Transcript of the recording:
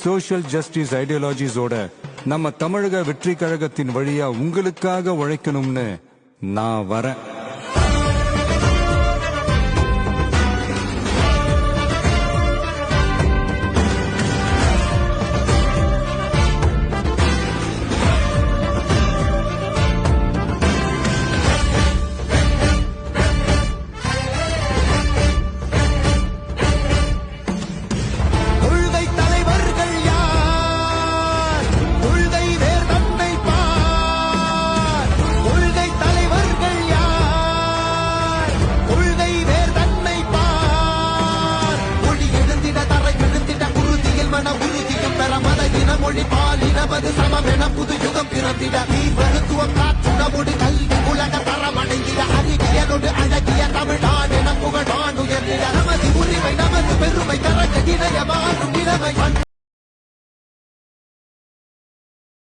Social justice ஐடியாலஜிஸோட நம்ம தமிழக வெற்றி கழகத்தின் வழியா உங்களுக்காக உழைக்கணும்னு நான் வரேன். மொழி பாலினமது சமமென புது யுகம் பிறந்திட மருத்துவம் காற்றுணவோடு கல்வி உலக தரமடைந்திட அறிவியலோடு அழகிய தமிழ்நாடு என புகழ் வானுயர்ந்திட நமது உரிமை நமது பெருமை தரக இணையமான நிலைமை